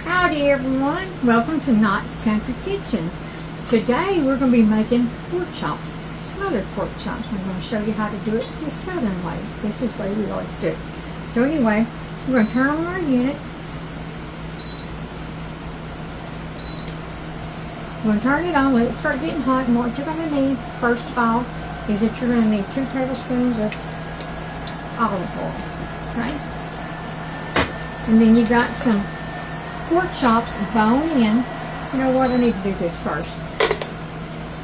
Howdy everyone, welcome to Knott's Country Kitchen. Today we're going to be making pork chops, smothered pork chops. I'm going to show you how to do it the southern way. This is the way we always do it. So anyway, we're going to turn on our unit. We're going to turn it on, let it start getting hot, and what you're going to need, first of all, is that you're going to need 2 tablespoons of olive oil, okay? And then you got some pork chops bone in. You know what? I need to do this first.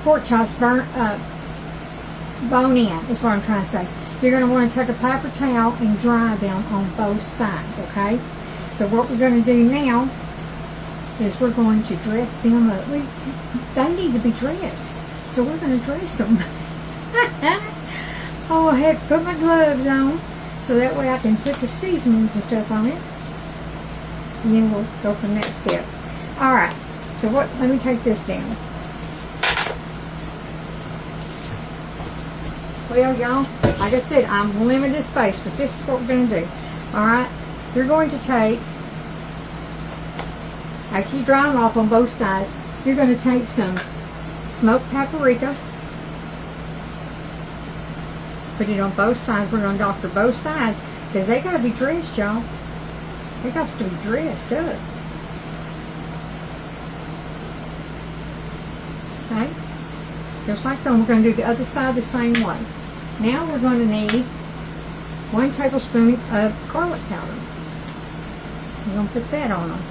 Pork chops bone in is what I'm trying to say. You're going to want to take a paper towel and dry them on both sides, okay? So what we're going to do now is we're going to dress them up. They need to be dressed, so we're going to dress them. Oh, I had to put my gloves on so that way I can put the seasonings and stuff on it. And then we'll go from that step. Alright, so let me take this down. Well, y'all, like I said, I'm limited space, but this is what we're going to do. Alright, you're going to take, after you dry them off on both sides, you're going to take some smoked paprika, put it on both sides. We're going to doctor both sides because they got to be dressed, y'all. They got to be dressed up. Okay? Just like so. We're going to do the other side the same way. Now we're going to need 1 tablespoon of garlic powder. We're going to put that on them.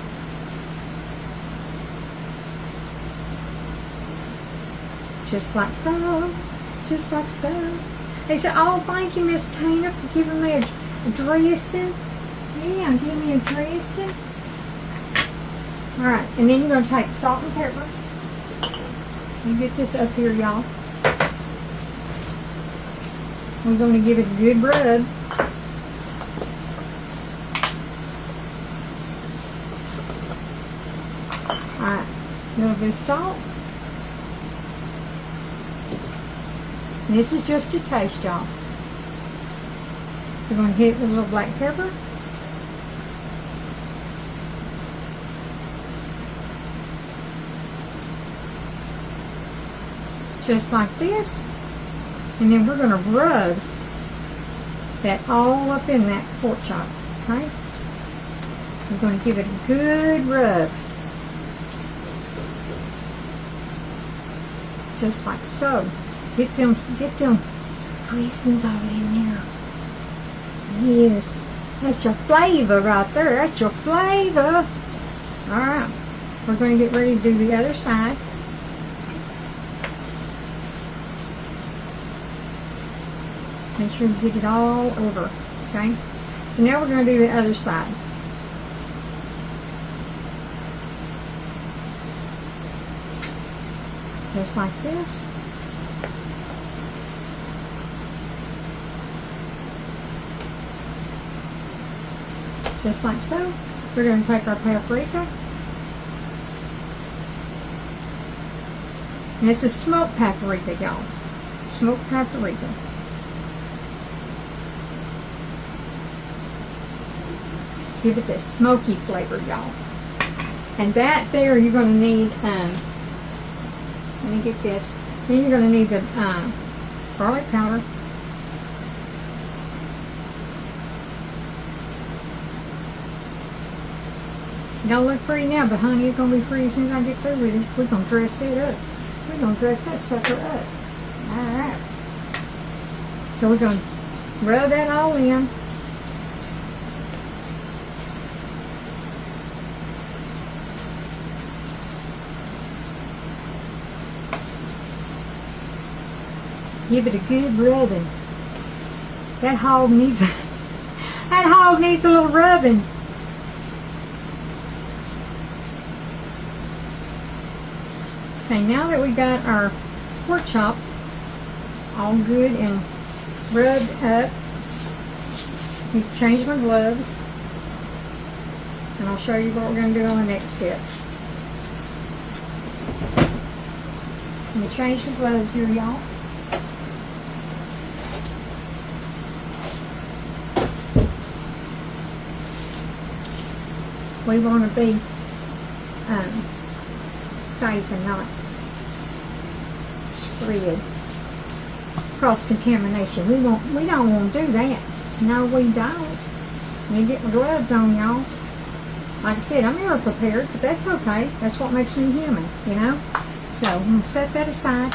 Just like so. Just like so. They said, oh, thank you, Miss Tina, for giving me a dressing. Yeah, give me a dressing. Alright, and then you're going to take salt and pepper. You get this up here, y'all. We're going to give it a good rub. Alright, a little bit of salt. And this is just a taste, y'all. We're going to hit it with a little black pepper. Just like this, and then we're going to rub that all up in that pork chop, okay? We're going to give it a good rub, just like so. Get them dressings all in there. Yes, that's your flavor right there. That's your flavor. All right, we're going to get ready to do the other side. Make sure you get it all over, okay? So now we're going to do the other side. Just like this. Just like so. We're going to take our paprika. And this is smoked paprika, y'all. Smoked paprika. Give it this smoky flavor, y'all. And that there, you're going to need, let me get this. Then you're going to need the garlic powder. It don't look pretty now, but honey, it's going to be pretty as soon as I get through with it. We're going to dress it up. We're going to dress that sucker up. Alright. So we're going to rub that all in. Give it a good rubbing. That hog needs a little rubbing. Okay, now that we got our pork chop all good and rubbed up, I need to change my gloves, and I'll show you what we're going to do on the next step. Let me change the gloves here, y'all. We want to be safe and not spread cross-contamination. We don't want to do that. No, we don't. Let me get my gloves on, y'all. Like I said, I'm never prepared, but that's okay. That's what makes me human, you know? So I'm going to set that aside.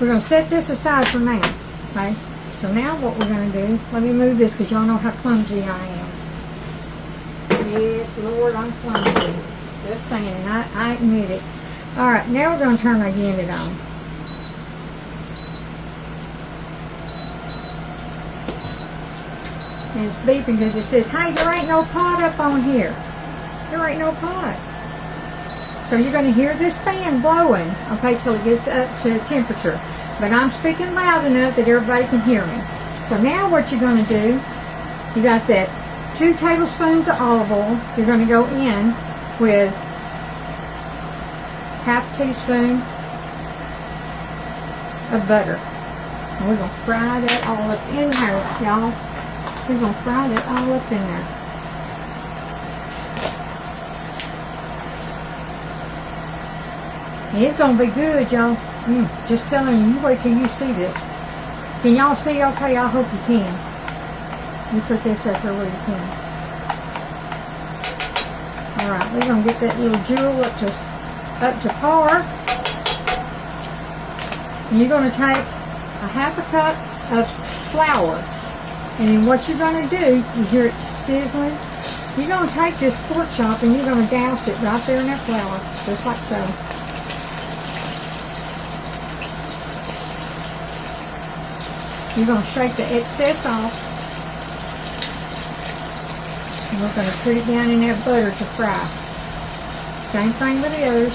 We're going to set this aside for now, okay? So now what we're going to do, let me move this because y'all know how clumsy I am. Yes, Lord, I'm clumsy. Just saying, I admit it. All right, now we're going to turn our unit on. And it's beeping because it says, hey, there ain't no pot up on here. There ain't no pot. So you're going to hear this fan blowing, okay, till it gets up to temperature. But I'm speaking loud enough that everybody can hear me. So now what you're going to do, you got that 2 tablespoons of olive oil. You're going to go in with half a teaspoon of butter. And we're going to fry that all up in there, y'all. We're going to fry that all up in there. And it's going to be good, y'all. Just telling you, you wait till you see this. Can y'all see okay? I hope you can. You put this up there where you can. Alright, we're going to get that little jewel up to par. And you're going to take a half a cup of flour. And then what you're going to do, you hear it sizzling. You're going to take this pork chop and you're going to douse it right there in that flour. Just like so. You're going to shake the excess off. And we're going to put it down in that butter to fry. Same thing with the others.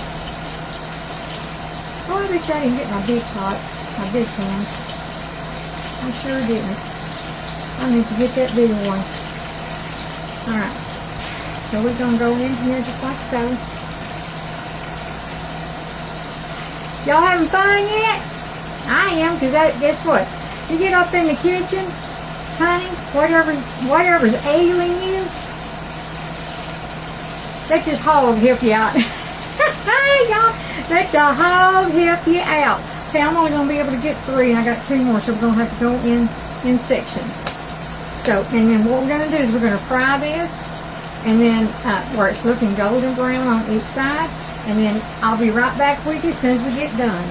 Oh, I bet you I didn't get my big pot, my big pan. I sure didn't. I need to get that bigger one. Alright. So we're going to go in here just like so. Y'all having fun yet? I am, because guess what? You get up in the kitchen, honey, whatever's ailing you, let this hog help you out. Y'all, let the hog help you out. Okay, I'm only going to be able to get 3, and I got 2 more, so we're going to have to go in sections. So, and then what we're going to do is we're going to fry this, and then where it's looking golden brown on each side, and then I'll be right back with you as soon as we get done.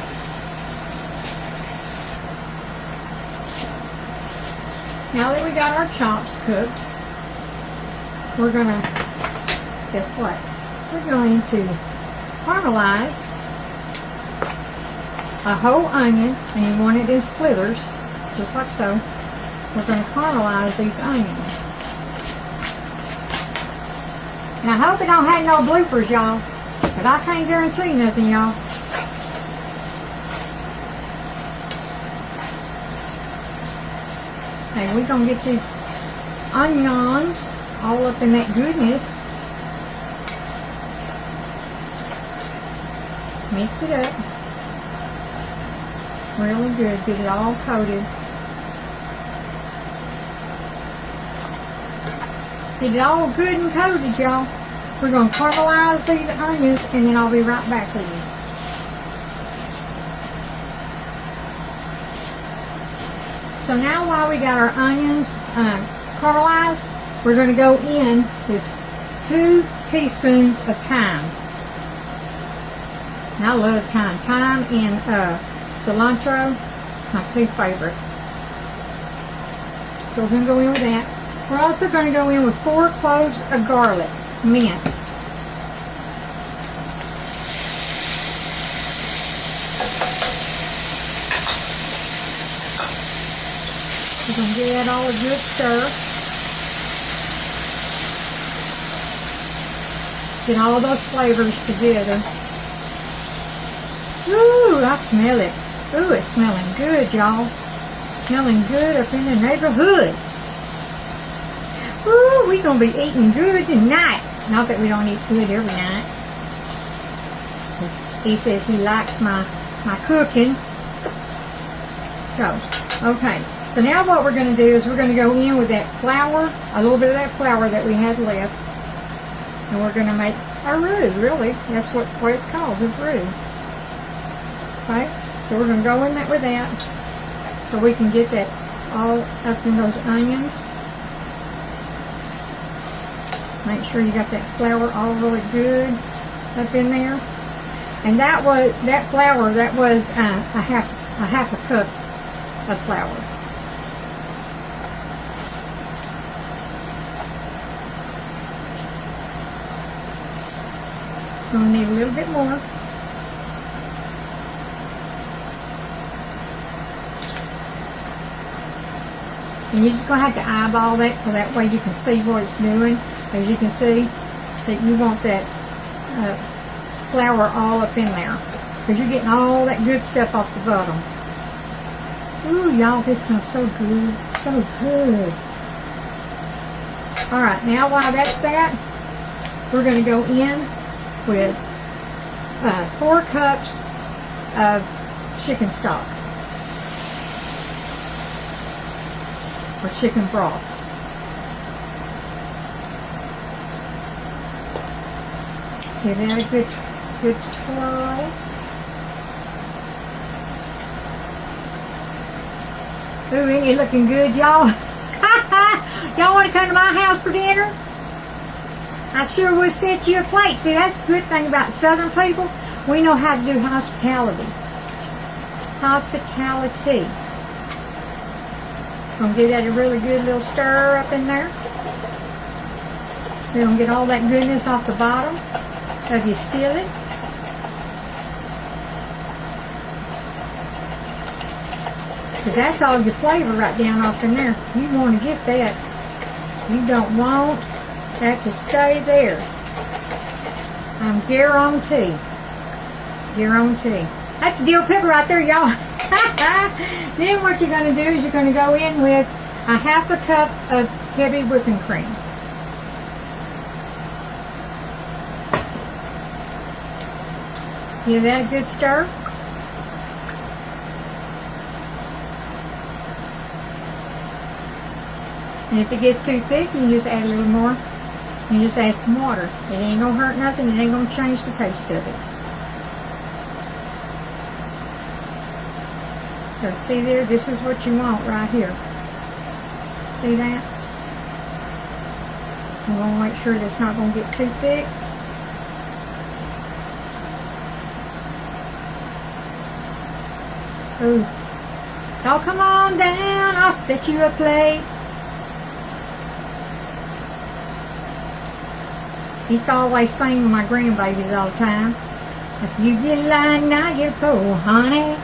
Now that we got our chops cooked, we're going to, guess what? We're going to caramelize a whole onion, and you want it in slithers, just like so. We're going to caramelize these onions. Now I hope it don't have no bloopers, y'all, but I can't guarantee nothing, y'all. Okay, we're going to get these onions all up in that goodness. Mix it up really good. Get it all coated. Get it all good and coated, y'all. We're going to caramelize these onions, and then I'll be right back with you. So now while we got our onions caramelized, we're going to go in with 2 teaspoons of thyme. And I love thyme. Thyme and cilantro is my 2 favorite. So we're going to go in with that. We're also going to go in with 4 cloves of garlic, minced. We're going to give that all a good stir. Get all those flavors together. Ooh, I smell it. Ooh, it's smelling good, y'all. Smelling good up in the neighborhood. Ooh, we're going to be eating good tonight. Not that we don't eat good every night. He says he likes my cooking. So, okay. So now what we're going to do is we're going to go in with that flour, a little bit of that flour that we had left. And we're going to make Or roux, really. That's what it's called, is roux. Okay, so we're going to go in that with that so we can get that all up in those onions. Make sure you got that flour all really good up in there. And that flour was a half a cup of flour. We're going to need a little bit more. And you're just going to have to eyeball that so that way you can see what it's doing. As you can see, so you want that flour all up in there. Because you're getting all that good stuff off the bottom. Ooh, y'all, this smells so good. So good. Alright, now while that's that, we're going to go in with 4 cups of chicken stock. Or chicken broth. Give that a good twirl. Ooh, ain't it looking good, y'all? Y'all want to come to my house for dinner? I sure will set you a plate. See, that's the good thing about Southern people. We know how to do hospitality. Hospitality. Gonna give that a really good little stir up in there. We're gonna get all that goodness off the bottom of your skillet. Because that's all your flavor right down off in there. You want to get that. You don't want that to stay there. I'm guarantee. Guarantee. That's dill pepper right there, y'all. Then what you're going to do is you're going to go in with a half a cup of heavy whipping cream. Give that a good stir. And if it gets too thick, you can just add a little more. You just add some water. It ain't going to hurt nothing. It ain't going to change the taste of it. So see there, this is what you want right here. See that? You want to make sure that it's not going to get too thick. Ooh. Y'all come on down, I'll set you a plate. I used to always sing with my grandbabies all the time. I said, you get a line and I get a pole, honey.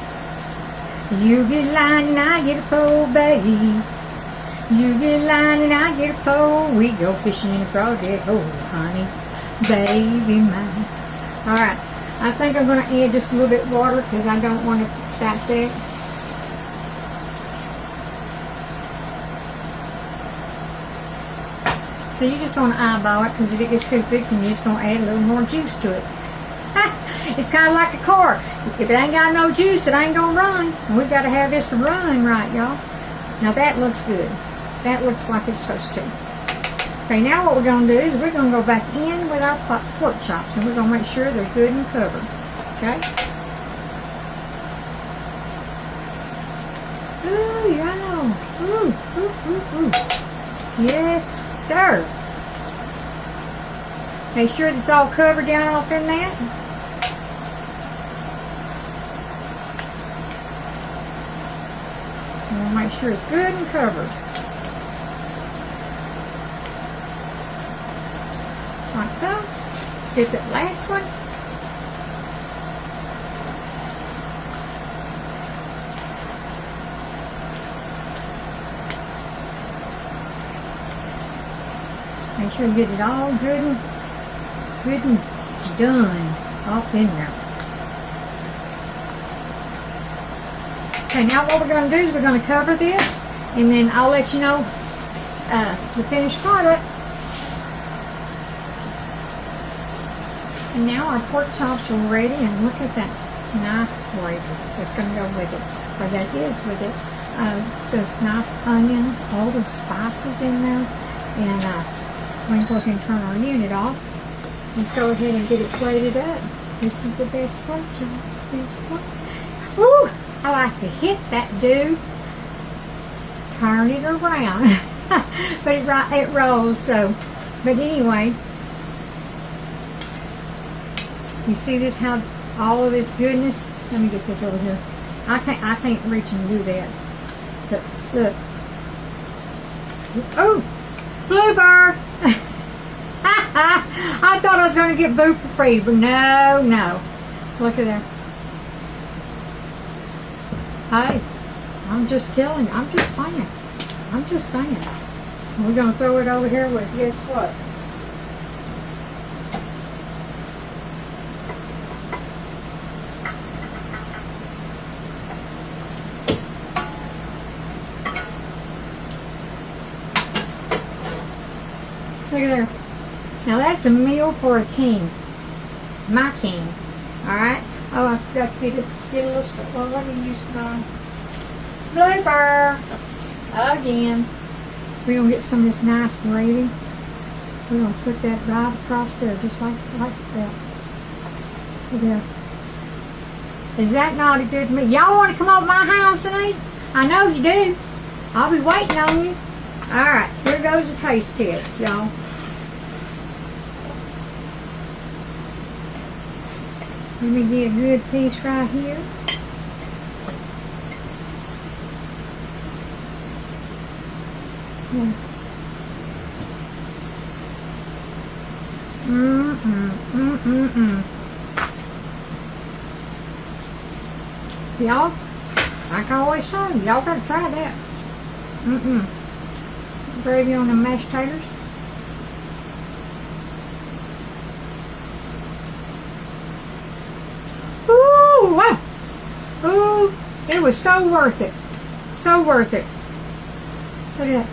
You get a line and I get a pole, baby. You get a line and I get a pole. We go fishing in the crawdad hole, honey. Baby mine. Alright, I think I'm going to add just a little bit of water because I don't want it that thick. So you just want to eyeball it because if it gets too thick, then you're just going to add a little more juice to it. It's kind of like a car. If it ain't got no juice, it ain't going to run. And we've got to have this to run right, y'all. Now that looks good. That looks like it's supposed to. Okay, now what we're going to do is we're going to go back in with our pork chops. And we're going to make sure they're good and covered. Okay? Ooh, y'all. Ooh, ooh, ooh, ooh. Yes, sir. Make sure it's all covered down off in that. And we'll make sure it's good and covered. Like so. Let's get that last one. Make sure you get it all good and done off in there. Okay, now what we're going to do is we're going to cover this, and then I'll let you know the finished product. And now our pork chops are ready, and look at that nice flavor that's going to go with it, or that is with it. Those nice onions, all those spices in there, and we can go ahead and turn our unit off. Let's go ahead and get it plated up. This is the best part, y'all. This one. Woo! I like to hit that dude. Turn it around. But it rolls, so. But anyway, you see this, how all of this goodness. Let me get this over here. I can't reach and do that. But look. Oh, bluebird. I thought I was going to get boo for free, but no. Look at that. Hey, I'm just telling you. I'm just saying. We're going to throw it over here with, guess what? Look at there. Now that's a meal for a king. My king. Alright? Oh, I forgot to get a little spot. Well, let me use my blooper again. We're going to get some of this nice gravy. We're going to put that right across there, just like that. Look there. Is that not a good meal? Y'all want to come over to my house and eat? I know you do. I'll be waiting on you. Alright, here goes the taste test, y'all. Let me get a good piece right here. Yeah. Y'all, like I always say, y'all gotta try that. Gravy on the mashed taters. Ooh, wow. Ooh, it was so worth it. So worth it. Look at that.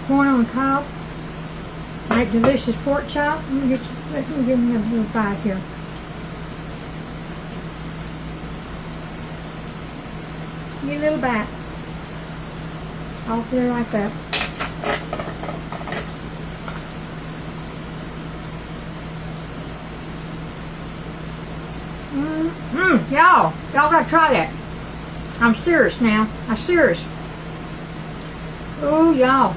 Corn on the cob. Make delicious pork chop. Let me give me a little bite here. Get a little bite. Off there like that. Y'all gotta try that. I'm serious now. I'm serious. Oh, y'all.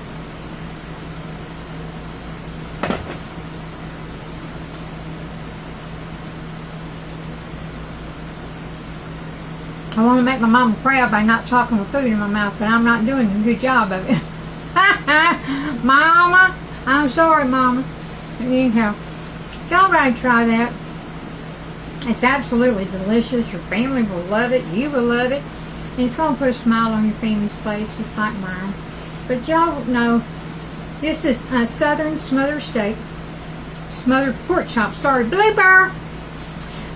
I want to make my mama proud by not talking with food in my mouth, but I'm not doing a good job of it. Mama, I'm sorry, Mama. Anyhow, y'all gotta try that. It's absolutely delicious. Your family will love it. You will love it. And it's going to put a smile on your family's face, just like mine. But y'all know, this is a southern smothered steak. Smothered pork chop. Sorry, blooper.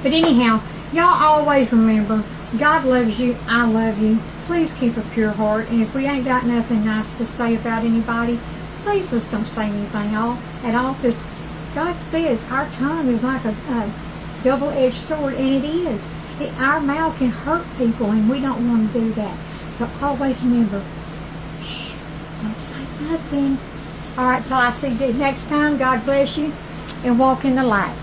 But anyhow, y'all always remember, God loves you. I love you. Please keep a pure heart. And if we ain't got nothing nice to say about anybody, please just don't say anything at all. Because God says our tongue is like a double-edged sword, and it is. Our mouth can hurt people, and we don't want to do that. So always remember, shh, don't say nothing. All right, till I see you next time, God bless you, and walk in the light.